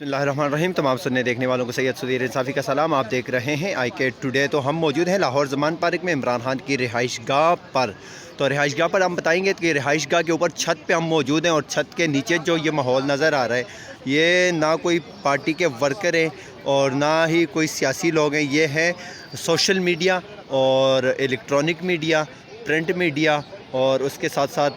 बिस्मिल्लाहिर्रहमानिर्रहीम। तमाम सुनने देखने वालों को सैयद सुधीर इंसाफ़ी का सलाम। आप देख रहे हैं IK टुडे। तो हम मौजूद हैं लाहौर ज़मान पार्क में इमरान खान की रिहाइश गाह पर। तो रिहाइश गाह पर हम बताएंगे कि रिहाइश गाह के ऊपर छत पे हम मौजूद हैं और छत के नीचे जो ये माहौल नज़र आ रहा है, ये ना कोई पार्टी के वर्कर हैं और ना ही कोई सियासी लोग हैं। ये है सोशल मीडिया और इलेक्ट्रॉनिक मीडिया, प्रिंट मीडिया और उसके साथ साथ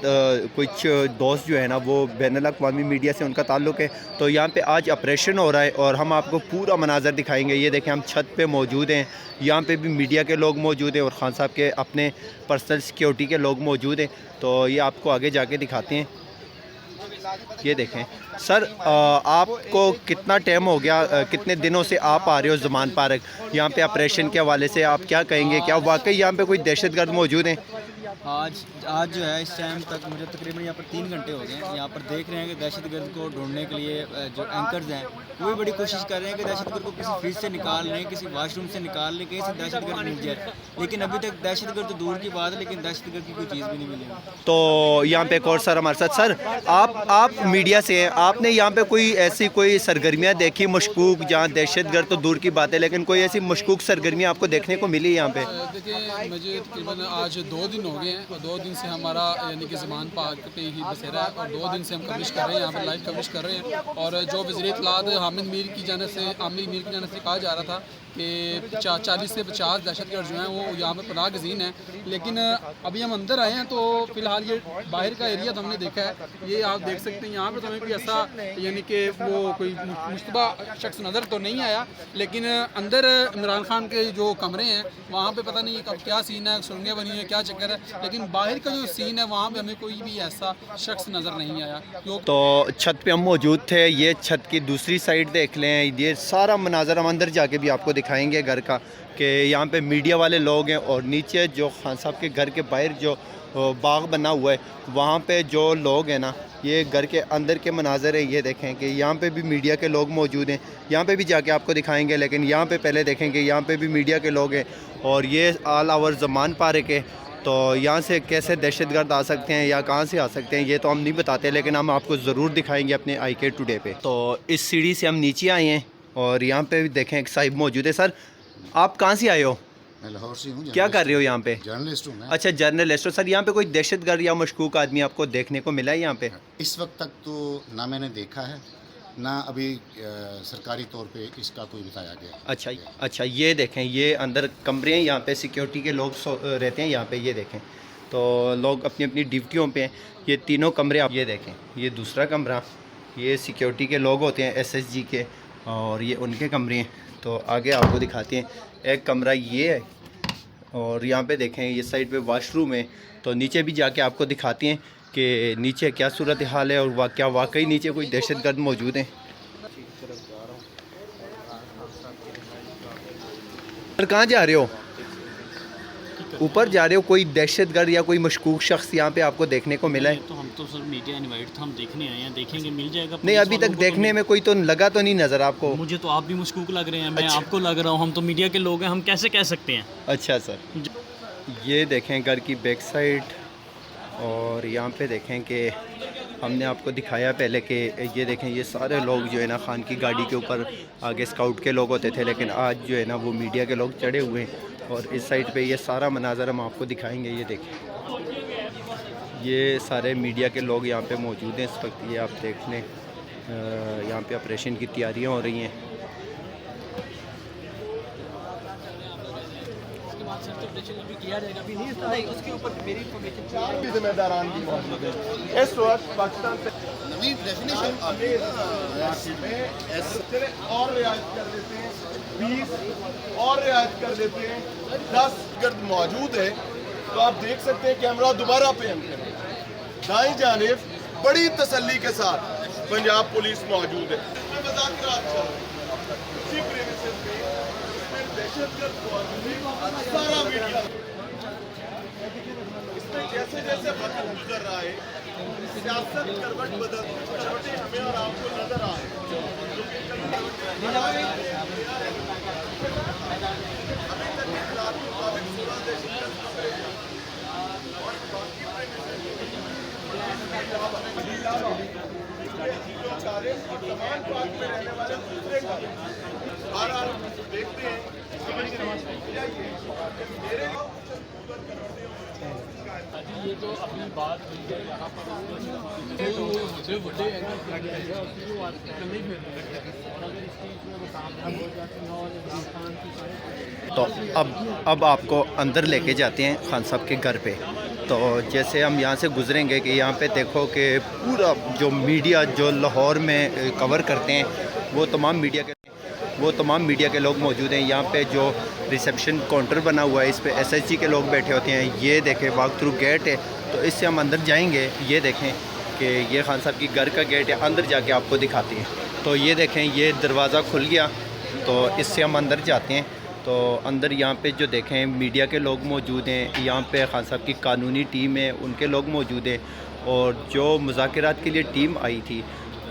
कुछ दोस्त जो है ना वो बैनुल अक़वामी मीडिया से उनका ताल्लुक़ है। तो यहाँ पे आज ऑपरेशन हो रहा है और हम आपको पूरा मनाज़र दिखाएंगे। ये देखें, हम छत पे मौजूद हैं। यहाँ पे भी मीडिया के लोग मौजूद हैं और ख़ान साहब के अपने पर्सनल सिक्योरिटी के लोग मौजूद हैं। तो ये आपको आगे जाके दिखाते हैं। ये देखें सर, आपको कितना टाइम हो गया, कितने दिनों से आप आ रहे हो ज़मान पार्क? यहाँ पे ऑपरेशन के हवाले से आप क्या कहेंगे? क्या वाकई यहाँ पे कोई दहशतगर्द मौजूद हैं? आज जो है इस टाइम तक मुझे तकरीबन यहाँ पर 3 घंटे हो गए हैं। यहाँ पर देख रहे हैं कि दहशतगर्द को ढूंढने के लिए जो एंकर्स हैं वो भी बड़ी कोशिश कर रहे हैं कि दहशतगर्द को किसी फ्रिज से निकाल लें, किसी वाशरूम से निकाल लें, कहीं से दहशतगर्द मिल जाए। लेकिन अभी तक दहशतगर्द तो दूर की बात है, लेकिन दहशतगर्द की कोई चीज़ भी नहीं मिली। तो यहाँ पे एक और सर हमारे साथ। सर, आप मीडिया से हैं, आपने यहाँ पे कोई ऐसी कोई सरगर्मियाँ देखी मशकूक, जहाँ दहशतगर्द तो दूर की बात है लेकिन कोई ऐसी मशकूक सरगर्मियाँ आपको देखने को मिली यहाँ पे? देखिए, मुझे तकरीबन आज 2 दिन हो गए हैं और 2 दिन से हमारा यानी कि ज़मान पार्क पे ही बसेरा है और 2 दिन से हम कवरेज कर रहे हैं, यहाँ पर लाइव कवरेज कर रहे हैं। और जो वज़ीर इत्तलात आमिर मीर की जानिब से कहा जा रहा था कि 40 से 50 दहशतगर्द जो हैं वो यहाँ पर पनाह गज़ीन है। लेकिन अभी हम अंदर आए हैं तो फ़िलहाल ये बाहर का एरिया तो हमने देखा है। ये आप देख सकते हैं, यहाँ पर तो हमें कोई ऐसा यानी कि वो कोई मुश्तबा शख्स नज़र तो नहीं आया। लेकिन अंदर इमरान खान के जो कमरे हैं वहाँ पे पता नहीं कब क्या सीन है, सुरंगें बनी है, क्या चक्कर है। लेकिन बाहर का जो सीन है वहाँ पे हमें कोई भी ऐसा शख्स नज़र नहीं आया। तो छत पे हम मौजूद थे। ये छत की दूसरी साइड देख लें, ये सारा मनाजर हम अंदर जाके भी आपको दिखाएंगे घर का, कि यहाँ पे मीडिया वाले लोग हैं और नीचे जो खान साहब के घर के बाहर जो बाग बना हुआ है वहाँ पे जो लोग हैं ना, ये घर के अंदर के मनाजर हैं। ये देखें कि यहाँ पे भी मीडिया के लोग मौजूद हैं। यहाँ पे भी जाके आपको दिखाएंगे, लेकिन यहाँ पे पहले देखेंगे यहाँ पे भी मीडिया के लोग हैं और ये ऑल ओवर ज़मान पार्क है। तो यहाँ से कैसे दहशतगर्द आ सकते हैं या कहाँ से आ सकते हैं ये तो हम नहीं बताते, लेकिन हम आपको ज़रूर दिखाएंगे अपने IK टुडे पे। तो इस सीढ़ी से हम नीचे आए हैं और यहाँ पे भी देखें एक साहिब मौजूद है। सर, आप कहाँ से आए हो? मैं लाहौर से हूँ। क्या कर रहे हो यहाँ पे? जर्नलिस्ट हूँ मैं। अच्छा, जर्नलिस्ट हो। सर, यहाँ पे कोई दहशतगर्द या मशकूक आदमी आपको देखने को मिला है यहाँ पे? इस वक्त तक तो ना मैंने देखा है, ना अभी सरकारी तौर पे इसका कोई बताया गया। अच्छा, ये देखें, ये अंदर कमरे हैं, यहाँ पे सिक्योरिटी के लोग रहते हैं यहाँ पे। ये देखें, तो लोग अपनी अपनी ड्यूटियों पे हैं। ये तीनों कमरे आप ये देखें, ये दूसरा कमरा, ये सिक्योरिटी के लोग होते हैं SSG के और ये उनके कमरे हैं। तो आगे आपको दिखाते हैं। एक कमरा ये है और यहाँ पे देखें ये साइड पे वॉशरूम है। तो नीचे भी जाके आपको दिखाते हैं कि नीचे क्या सूरत हाल है और क्या वाकई नीचे कोई दहशतगर्द मौजूद हैं। सर, कहाँ जा रहे हो? ऊपर जा रहे हो? कोई दहशतगर्द या कोई मशकूक शख्स यहाँ पे आपको देखने को मिला है? तो हम तो सर मीडिया इनवाइट था, हम देखने आए हैं, देखेंगे मिल जाएगा। नहीं, अभी तक देखने में कोई तो लगा तो नहीं नज़र आपको? मुझे तो आप भी मशकूक लग रहे हैं। मैं आपको लग रहा हूँ, हम तो मीडिया के लोग हैं, हम कैसे कह सकते हैं? अच्छा सर, ये देखें घर की बैक साइड और यहाँ पे देखें कि हमने आपको दिखाया पहले कि ये देखें ये सारे लोग जो है ना खान की गाड़ी के ऊपर आगे स्काउट के लोग होते थे, लेकिन आज जो है ना वो मीडिया के लोग चढ़े हुए हैं। और इस साइड पे ये सारा मनाजर हम आपको दिखाएंगे। ये देखें, ये सारे मीडिया के लोग यहाँ पे मौजूद हैं इस वक्त। ये आप देख लें, यहाँ पे ऑपरेशन की तैयारियाँ हो रही हैं। जिम्मेदारान भी मौजूद है इस वक्त पाकिस्तान से नवी डेफिनेशन और रियायत कर देते हैं, 20 और रियायत कर देते हैं, 10 गर्द मौजूद है। तो आप देख सकते हैं कैमरा दोबारा पे हम करें, दाईं जानिब बड़ी तसल्ली के साथ पंजाब पुलिस मौजूद है। सारा मीडिया इसमें जैसे जैसे वक्त गुजर रहा है सियासत करवट करवटें हमें और आपको नजर आ रही है। वाले सलमान पार्क में रहने वाले दूसरे घर। बहरहाल देखते हैं ये तो अपनी बात हुई है यहाँ पर मुझे बड़े तो अब आपको अंदर लेके जाते हैं खान साहब के घर पे। तो जैसे हम यहाँ से गुजरेंगे कि यहाँ पे देखो कि पूरा जो मीडिया जो लाहौर में कवर करते हैं वो तमाम मीडिया के लोग मौजूद हैं। यहाँ पे जो रिसेप्शन काउंटर बना हुआ है इस पे SSG के लोग बैठे होते हैं। ये देखें वॉक थ्रू गेट है, तो इससे हम अंदर जाएंगे। ये देखें कि ये खान साहब की घर का गेट है, अंदर जाके आपको दिखाती है। तो ये देखें ये दरवाज़ा खुल गया, तो इससे हम अंदर जाते हैं। तो अंदर यहाँ पे जो देखें मीडिया के लोग मौजूद हैं, यहाँ पे खान साहब की कानूनी टीम है उनके लोग मौजूद हैं, और जो मुज़ाकरात के लिए टीम आई थी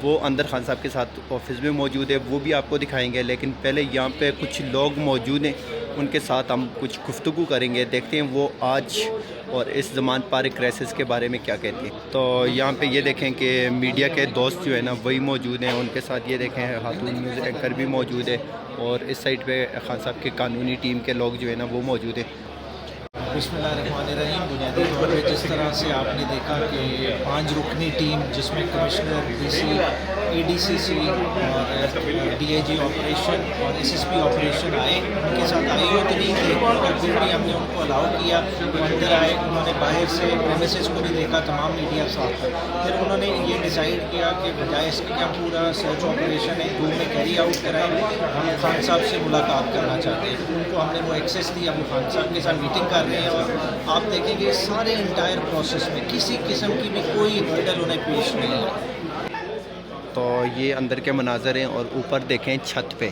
वो अंदर खान साहब के साथ ऑफिस में मौजूद है, वो भी आपको दिखाएंगे। लेकिन पहले यहाँ पे कुछ लोग मौजूद हैं, उनके साथ हम कुछ गुफ्तगू करेंगे, देखते हैं वो आज और इस ज़मान पारिक क्राइसिस के बारे में क्या कहती हैं। तो यहाँ पे ये देखें कि मीडिया के दोस्त जो है ना वही मौजूद हैं, उनके साथ ये देखें खातून न्यूज़ एंकर भी मौजूद है, और इस साइड पे खान साहब के कानूनी टीम के लोग जो है ना वो मौजूद हैं। बिस्मिल्लाहिर्रहमानिर्रहीम। बुनियादी तौर पर जिस तरह से आपने देखा कि 5 रुकनी टीम जिसमें कमिश्नर, DC, ADCC और DIG ऑपरेशन और SSP ऑपरेशन आए, उनके साथ आई हो तो नहीं थे, और फिर भी हमने उनको अलाउ किया, वो अंदर आए। उन्होंने बाहर से प्रेमिसेस को नहीं देखा, तमाम मीडिया साथ था। फिर उन्होंने ये डिसाइड किया कि बजाय इसके कि हम पूरा सर्च ऑपरेशन एक रूम में कैरी आउट कराएं, हम खान साहब से मुलाकात करना चाहते हैं। उनको हमने वो एक्सेस दिया, वो खान साहब के साथ मीटिंग कर रहे हैं, और आप देखेंगे सारे इंटायर प्रोसेस में किसी किस्म की भी कोई हर्डल उन्हें पेश नहीं है। तो ये अंदर के मनाजर हैं, और ऊपर देखें छत पे,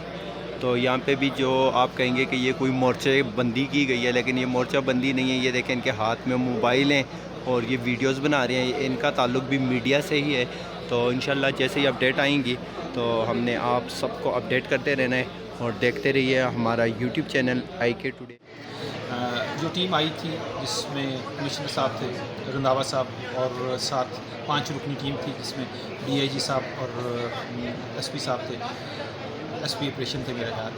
तो यहाँ पे भी जो आप कहेंगे कि ये कोई मोर्चे बंदी की गई है, लेकिन ये मोर्चा बंदी नहीं है। ये देखें इनके हाथ में मोबाइल हैं और ये वीडियोस बना रहे हैं, इनका ताल्लुक भी मीडिया से ही है। तो इंशाल्लाह जैसे ही अपडेट आएंगी तो हमने आप सबको अपडेट करते रहना है, और देखते रहिए हमारा YouTube चैनल IK टुडे। जो टीम आई थी जिसमें कमिश्नर साहब थे, रंधावा साहब, और साथ 5 रुकनी टीम थी जिसमें DIG साहब और SP साहब थे, SP ऑपरेशन थे मेरा ख्याल,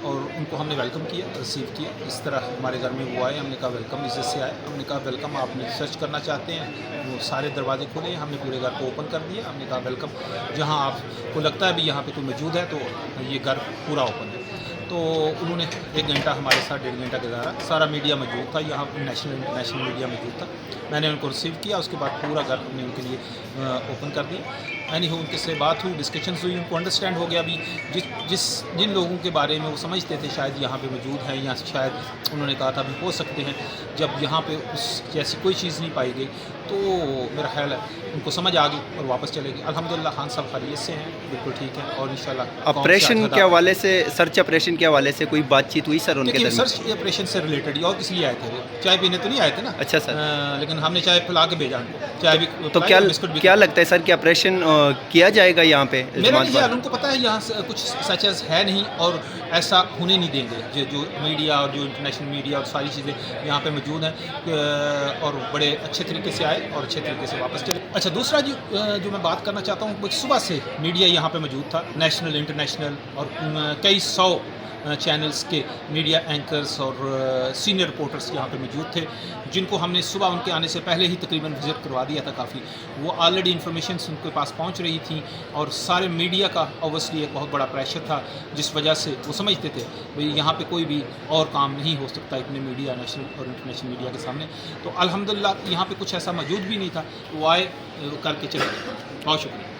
और उनको हमने वेलकम किया, रिसीव किया। इस तरह हमारे घर में वो आए, हमने कहा वेलकम, इज्जत से आए। हमने कहा वेलकम, आप रिसर्च करना चाहते हैं, वो सारे दरवाजे खुले, हमने पूरे घर को ओपन कर दिया। हमने कहा वेलकम, जहाँ आपको लगता है भी यहाँ पे कोई मौजूद है तो ये घर पूरा ओपन है। तो उन्होंने 1 घंटा हमारे साथ, 1.5 घंटा गुजारा। सारा मीडिया मौजूद था, यहाँ नेशनल इंटरनेशनल मीडिया मौजूद था। मैंने उनको रिसीव किया, उसके बाद पूरा घर हमने उनके लिए ओपन कर दिया। यानी उनके से बात हुई, डिस्कशंस हुई, उनको अंडरस्टैंड हो गया भी जिन लोगों के बारे में वो समझते थे शायद यहाँ पे मौजूद हैं, या शायद उन्होंने कहा था भी हो सकते हैं, जब यहाँ पे उस जैसी कोई चीज़ नहीं पाई गई तो मेरा ख्याल है उनको समझ आ गई और वापस चले गए। अल्हम्दुलिल्लाह खान साहब खैरियत से हैं, बिल्कुल ठीक है, और इंशाल्लाह ऑपरेशन के हवाले से, सर्च ऑपरेशन के हवाले से कोई बातचीत हुई सर उनके दरमियान? सर्च ऑपरेशन से रिलेटेड और किस लिए आए थे? चाय पीने तो नहीं आए थे ना। अच्छा सर। लेकिन हमने चाय पिला के भेजा उनको, चाय भी तो क्या लगता है सर कि ऑपरेशन किया जाएगा यहाँ पे? मेरा नहीं ख्याल, उनको पता है यहाँ से कुछ सचेस है नहीं, और ऐसा होने नहीं देंगे। जो मीडिया और जो इंटरनेशनल मीडिया और सारी चीज़ें यहाँ पे मौजूद हैं, और बड़े अच्छे तरीके से आए और अच्छे तरीके से वापस चले। अच्छा, दूसरा जो मैं बात करना चाहता हूँ, सुबह से मीडिया यहाँ पे मौजूद था, नेशनल इंटरनेशनल, और कई 100 चैनल्स के मीडिया एंकर्स और सीनियर रिपोर्टर्स यहाँ पे मौजूद थे, जिनको हमने सुबह उनके आने से पहले ही तकरीबन विज़िट करवा दिया था। काफ़ी वो ऑलरेडी इन्फॉर्मेशन उनके पास पहुँच रही थी, और सारे मीडिया का ऑब्वियसली एक बहुत बड़ा प्रेशर था, जिस वजह से वो समझते थे भाई यहाँ पे कोई भी और काम नहीं हो सकता इतने मीडिया, नेशनल और इंटरनेशनल मीडिया के सामने। तो अल्हम्दुलिल्लाह यहाँ पे कुछ ऐसा मौजूद भी नहीं था, वो आए करके चले गए। बहुत शुक्रिया।